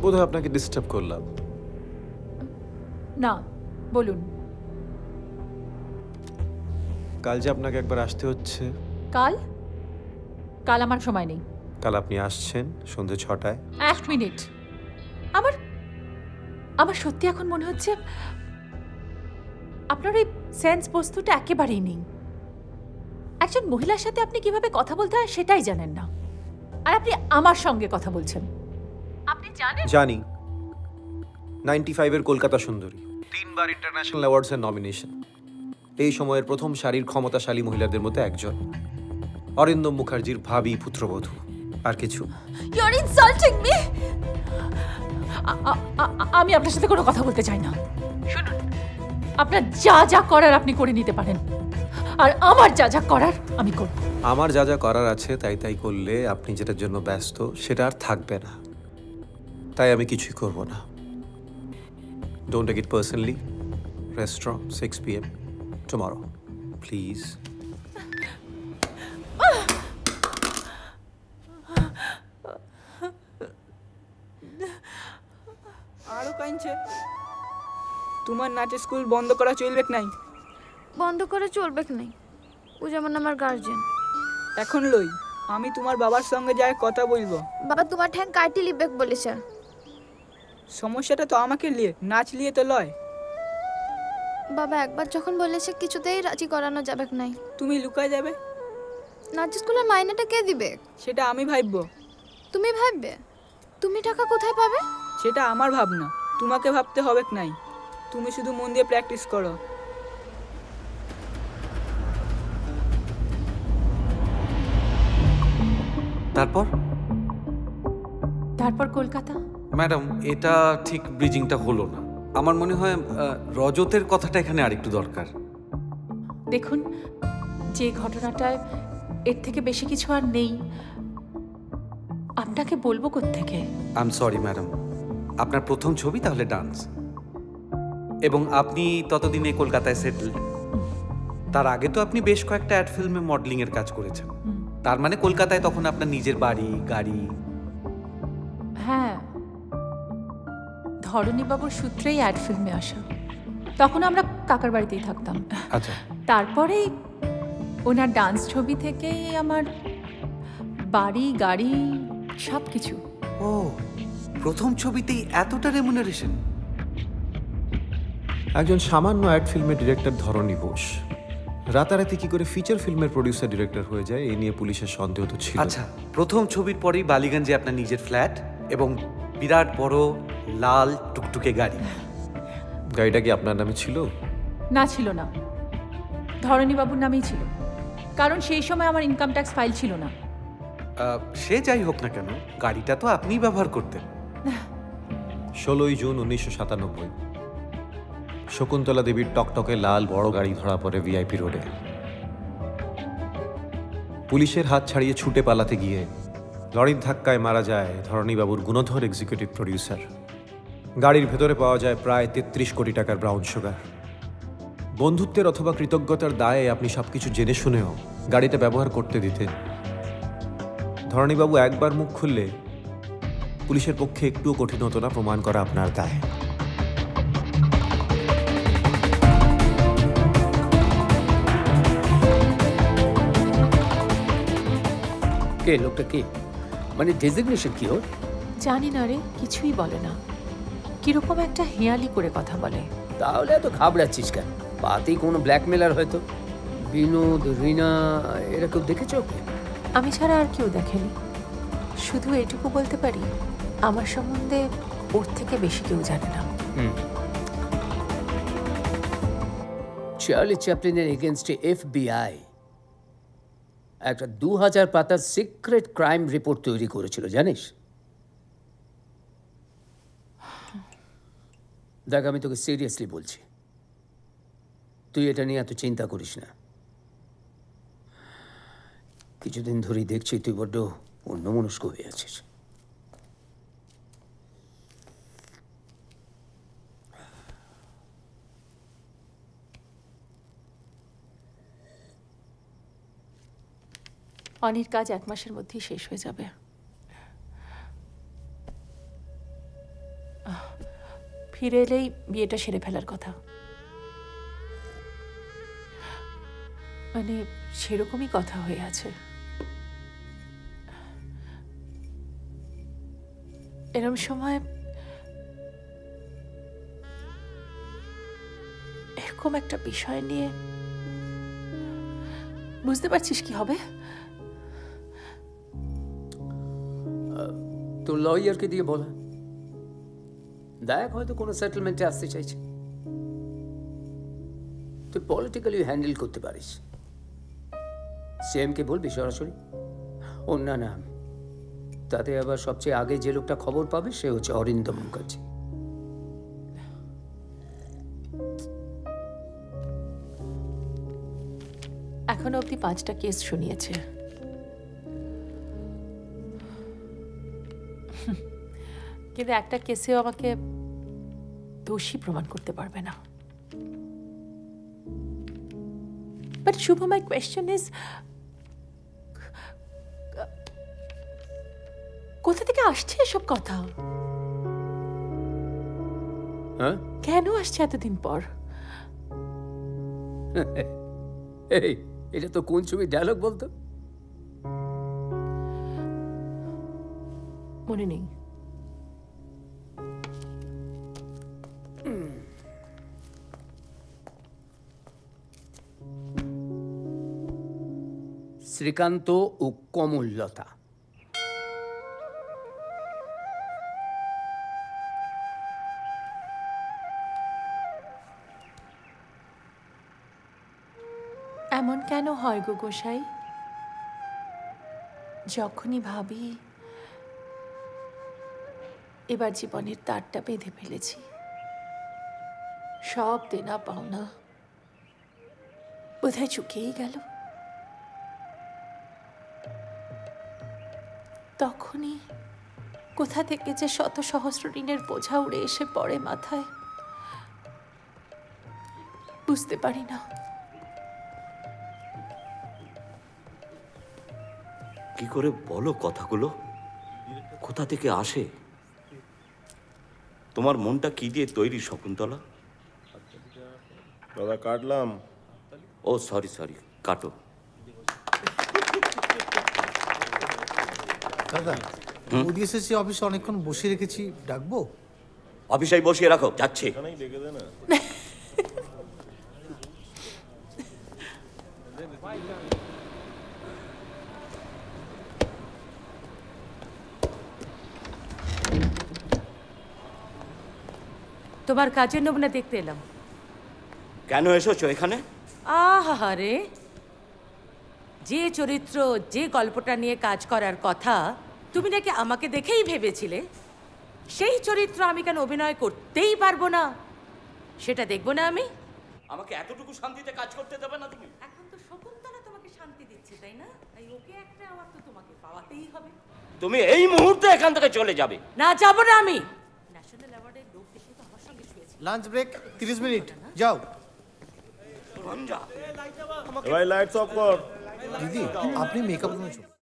বোধহয় আপনাকে ডিস্টার্ব করলাম। না, বলুন। কাল যে আপনাকে একবার আসতে হচ্ছে। কাল? কাল আমার সময় নেই। কাল আপনি আসছেন সন্ধ্যে 6টায়। 1 মিনিট। আমার আমার সত্যি এখন মনে হচ্ছে আপনার এই সেন্স বস্তুটা একেবারেই নেই। একজন মহিলার সাথে আপনি কিভাবে কথা বলতে হয় সেটাই জানেন না, আর আপনি আমার সঙ্গে কথা বলছেন। আপনি জানেন? জানি। 95-এর কলকাতা সুন্দরী, 3বার ইন্টারন্যাশনাল অ্যাওয়ার্ডস এর নমিনেশন, এই সময়ের প্রথম সারির ক্ষমতাশালী মহিলাদের মধ্যে একজন, অরিন্দম মুখার্জির ভাবী পুত্রবধূ। আর কিছু? You are insulting me. আমি আপনার সাথে কোনো কথা বলতে চাই না। শুনুন, আপনার যা যা করার আপনি করে নিতে পারেন, আর আমার যা যা করার আমি করব। আমার যা যা করার আছে তাই তাই করলে আপনি যেটার জন্য ব্যস্ত সেটা আর থাকবে না, তাই আমি কিছুই করব না। Don't take it personally. Restaurant 6 PM tomorrow, please. আরো কাইনছে। তোমার নাচের স্কুল বন্ধ করা চলবে নাই? বন্ধ করে চলবে নাই, ও যেমন আমার গার্জেন। এখন লই, আমি তোমার বাবার সঙ্গে যাই কথা বলবো। বাবা তোমার ঠ্যাং কাটি লিবেক বলেছে। সমস্যাটা তো আমাকে নিয়ে, নাচ নিয়ে তো লয়। বাবা একবার যখন বলেছে কিছুতেই রাজি করানো যাবে নাই। তুমি লুকায় যাবে? নাচ স্কুলের মাইনেটা কে দিবে? সেটা আমি ভাববো। তুমি ভাববে? তুমি টাকা কোথায় পাবে? সেটা আমার ভাবনা, তোমাকে ভাবতে হবে নাই। তুমি শুধু মন দিয়ে প্র্যাকটিস করো। তারপর? তারপর কলকাতা। ম্যাডাম, এটা ঠিক ব্রিজিংটা হলো না। আমার মনে হয় রজতের কথাটা এখানে আরেকটু দরকার। দেখুন, যে ঘটনাটায় এর থেকে বেশি কিছু আর নেই, আপনাকে বলবো কোত্থেকে? আই এম সরি ম্যাডাম, আপনার প্রথম ছবি তাহলে ডান্স, এবং আপনি ততদিনে কলকাতায় সেটেলড। তার আগে তো আপনি বেশ কয়েকটা অ্যাড ফিল্মে মডেলিং এর কাজ করেছেন। তার মানে কলকাতায় তখন আপনার নিজের বাড়ি, গাড়ি। হ্যাঁ, ধরণীবাবুর সূত্রেই অ্যাড ফিল্মে আসা। তখন আমরা কাকার বাড়িতেই থাকতাম। আচ্ছা। তারপরেই ওনার ডান্স ছবি থেকেই আমার বাড়ি, গাড়ি, সব কিছু। ও, প্রথম ছবিতেই এতটা রেমুনারেশন? একজন সামান্য অ্যাড ফিল্মের ডিরেক্টর ধরণী বোস রাতারাতি কি করে ফিচার ফিল্মের প্রডিউসার ডিরেক্টর হয়ে যায়, এই নিয়ে পুলিশের সন্দেহ তো ছিল। আচ্ছা, প্রথম ছবির পরেই বালিগঞ্জে আপনার নিজের ফ্ল্যাট এবং বিরাট বড় লাল টুকটুকে গাড়ি। গাড়িটা কি আপনার নামে ছিল? না, ছিল না, ধরণীবাবুর নামেই ছিল, কারণ সেই সময় আমার ইনকাম ট্যাক্স ফাইল ছিল না। সে যাই হোক না কেন, গাড়িটা তো আপনিই ব্যবহার করতেন। 16ই জুন 1997 শকুন্তলা দেবীর টকটকে লাল বড় গাড়ি ধরা পড়ে ভিআইপি রোডে। পুলিশের হাত ছাড়িয়ে ছুটে পালাতে গিয়ে লরির ধাক্কায় মারা যায় ধরণীবাবুর গুণধর এক্সিকিউটিভ প্রডিউসার। গাড়ির ভেতরে পাওয়া যায় প্রায় 33 কোটি টাকার ব্রাউন সুগার। বন্ধুত্বের অথবা কৃতজ্ঞতার দায়ে আপনি সবকিছু জেনে শুনেও গাড়িটা ব্যবহার করতে দিতেন। ধরণীবাবু একবার মুখ খুললে পুলিশের পক্ষে একটুও কঠিন হতো না প্রমাণ করা আপনার দায়। কে লোকটা? কে মানে ডেজিগনেশন কি ওর? জানি না রে, কিছুই বলে না, কিরকম একটা হেয়ালি করে কথা বলে। তাহলে এত ঘাবড়াচ্ছিস কেন? পাতেই কোনো ব্ল্যাকমেলার হয়তো। বিনোদ, রিনা, এরা কেউ দেখেছ ওকে? আমি ছাড়া আর কেউ দেখেনি। শুধু এটুকু বলতে পারি, আমার সম্বন্ধে ওর থেকে বেশি কেউ জানে না। চার্লি চ্যাপলিনের এগেনস্টে FBI একটা 2000 পাতার সিক্রেট ক্রাইম রিপোর্ট তৈরি করেছিল, জানিস? দেখ, আমি তোকে সিরিয়াসলি বলছি, তুই এটা নিয়ে এত চিন্তা করিস না। কিছুদিন ধরেই দেখছি তুই বড্ড অন্যমনস্ক হয়ে আছিস। অনির কাজ 1 মাসের মধ্যেই শেষ হয়ে যাবে। ফিরে এলেই বিয়েটা সেরে ফেলার কথা। মানে সেরকমই কথা হয়ে আছে। এরম সময় এরকম একটা বিষয় নিয়ে বুঝতে পারছিস কি হবে? তো লয়ারকে দিয়ে বলা, দেখ হয়তো কোনো সেটেলমেন্টে আসতে চাইছে। তুই পলিটিক্যালি হ্যান্ডেল করতে পারিস। সিএমকে বলবি সরাসরি। ও না না, তাতে আবার সবচেয়ে আগে যে লোকটা খবর পাবে সে হচ্ছে অরিন্দম মুখার্জি। এখনো অব্দি 5টা কেস শুনিয়েছে। কিন্তু একটা কেসেও আমাকে দোষী প্রমাণ করতে পারবে না। But Shubho, my question is, কোথা থেকে আসছে এসব কথা? হ্যাঁ, কেন আসছে এতদিন পর? এই এটা তো কোন ছবি ডায়লগ বলতো? মনে নেই। শ্রীকান্ত ও কমললতা। এমন কেন হয় গো গোসাই? যখনই ভাবি এবার জীবনের তারটা বেঁধে ফেলেছি, সব দেনা পাওনা বোধহয় চুকেই গেল, তখনই কোথা থেকে যে শত সহস্র ঋণের বোঝা উড়ে এসে পড়ে মাথায়, বুঝতে পারি না। কি করে বলো কথাগুলো? কোথা থেকে আসে? তোমার মনটা কি দিয়ে তৈরি শকুন্তলা? দাদা কাটলাম। ও সরি সরি, কাটো। দাদা, ওডিএসএসসি অফিসে অনেকক্ষণ বসে রেখেছি, ডাকবো? অফিসাই বসিয়ে রাখো, যাচ্ছে। এখানেই ডেকে দে না। তোমার কাজের নমুনা দেখতে এলাম। কেন এসেছো এখানে? আহারে, যে চরিত্র, যে গল্পটা নিয়ে কাজ করার কথা তুমি নাকি আমাকে দেখেই ভেবেছিলে, সেই চরিত্র আমি কেন অভিনয় করতেই পারবো না? সেটা দেখবো না আমি? আমাকে এতটুকু শান্তিতে কাজ করতে দেবে না তুমি? এখন তো শকুন্তলা তোমাকে শান্তি দিচ্ছে, তাই না? তাই ওকে একটা আমার তো তোমাকে পাওয়াতেই হবে। তুমি এই মুহূর্তে এখান থেকে চলে যাবে। না, যাবো না আমি। ন্যাশনাল অ্যাওয়ার্ডের লোক দেখে তো আমার সঙ্গে শুয়েছে। লাঞ্চ ব্রেক 30 মিনিট, যাও। ভাই লাইটস অফ কর। দিদি, আপনি মেকআপ রুমে চলুন।